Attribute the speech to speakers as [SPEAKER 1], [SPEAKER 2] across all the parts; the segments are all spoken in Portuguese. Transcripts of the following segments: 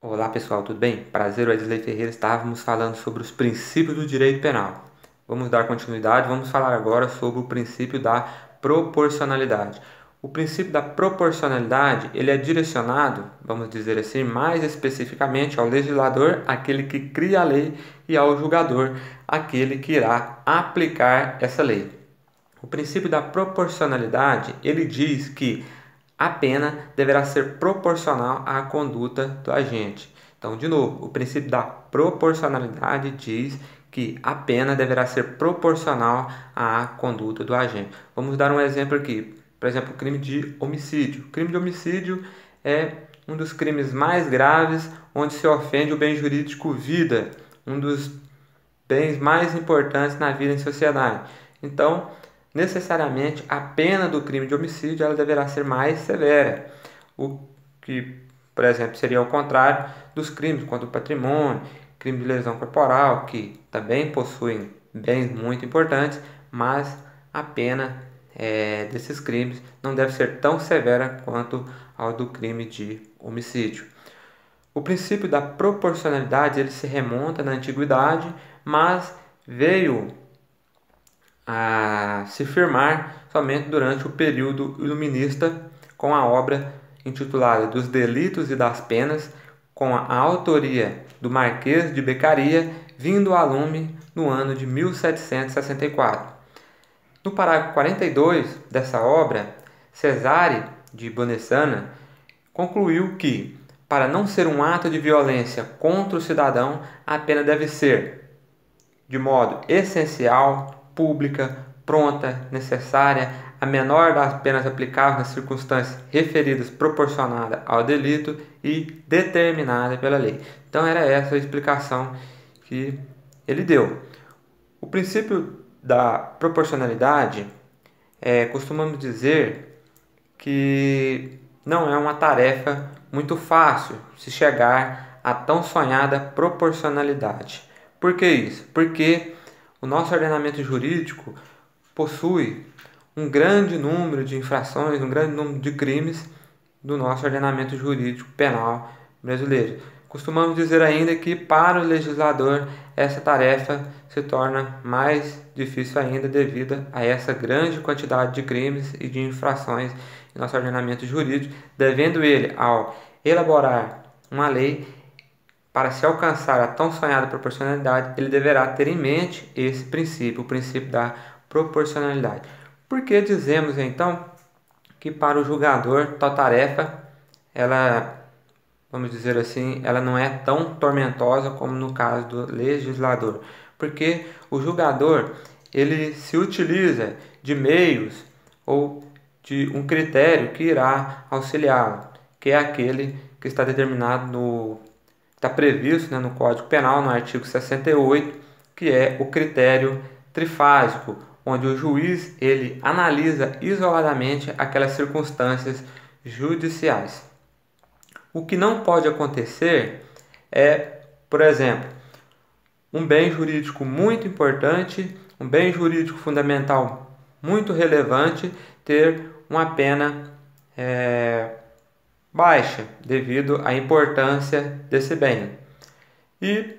[SPEAKER 1] Olá pessoal, tudo bem? Prazer, Wesley Ferreira. Estávamos falando sobre os princípios do direito penal. Vamos dar continuidade, vamos falar agora sobre o princípio da proporcionalidade. O princípio da proporcionalidade, ele é direcionado, vamos dizer assim, mais especificamente ao legislador, aquele que cria a lei, e ao julgador, aquele que irá aplicar essa lei. O princípio da proporcionalidade, ele diz que a pena deverá ser proporcional à conduta do agente. Então, de novo, o princípio da proporcionalidade diz que a pena deverá ser proporcional à conduta do agente. Vamos dar um exemplo aqui. Por exemplo, o crime de homicídio. O crime de homicídio é um dos crimes mais graves onde se ofende o bem jurídico vida, um dos bens mais importantes na vida em sociedade. Então, necessariamente, a pena do crime de homicídio ela deverá ser mais severa. O que, por exemplo, seria ao contrário dos crimes contra o patrimônio, crime de lesão corporal, que também possuem bens muito importantes, mas a pena desses crimes não deve ser tão severa quanto ao do crime de homicídio. O princípio da proporcionalidade ele se remonta na antiguidade, mas veio a se firmar somente durante o período iluminista com a obra intitulada Dos Delitos e das Penas, com a autoria do Marquês de Beccaria, vindo a lume no ano de 1764. No parágrafo 42 dessa obra, Cesare de Bonessana concluiu que, para não ser um ato de violência contra o cidadão, a pena deve ser de modo essencial, pública, pronta, necessária, a menor das penas aplicáveis nas circunstâncias referidas, proporcionada ao delito e determinada pela lei. Então era essa a explicação que ele deu. O princípio da proporcionalidade costumamos dizer que não é uma tarefa muito fácil se chegar à tão sonhada proporcionalidade. Por que isso? Porque o nosso ordenamento jurídico possui um grande número de infrações, um grande número de crimes do nosso ordenamento jurídico penal brasileiro. Costumamos dizer ainda que para o legislador essa tarefa se torna mais difícil ainda devido a essa grande quantidade de crimes e de infrações em nosso ordenamento jurídico, devendo ele, ao elaborar uma lei, para se alcançar a tão sonhada proporcionalidade, ele deverá ter em mente esse princípio, o princípio da proporcionalidade. Por que dizemos então que para o julgador tal tarefa, ela, vamos dizer assim, ela não é tão tormentosa como no caso do legislador? Porque o julgador, ele se utiliza de meios ou de um critério que irá auxiliá-lo, que é aquele que está determinado está previsto, no Código Penal, no artigo 68, que é o critério trifásico, onde o juiz ele analisa isoladamente aquelas circunstâncias judiciais. O que não pode acontecer é, por exemplo, um bem jurídico muito importante, um bem jurídico fundamental muito relevante, ter uma pena baixa devido à importância desse bem. E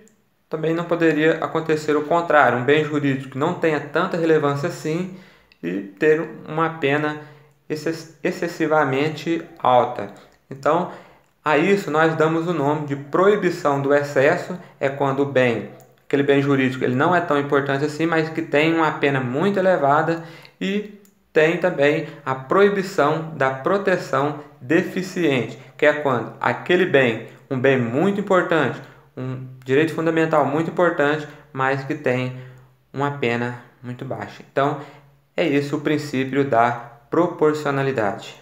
[SPEAKER 1] também não poderia acontecer o contrário, um bem jurídico que não tenha tanta relevância assim e ter uma pena excessivamente alta. Então, a isso nós damos o nome de proibição do excesso, é quando o bem, aquele bem jurídico, ele não é tão importante assim, mas que tem uma pena muito elevada, e tem também a proibição da proteção deficiente, que é quando aquele bem, um bem muito importante, um direito fundamental muito importante, mas que tem uma pena muito baixa. Então, é isso o princípio da proporcionalidade.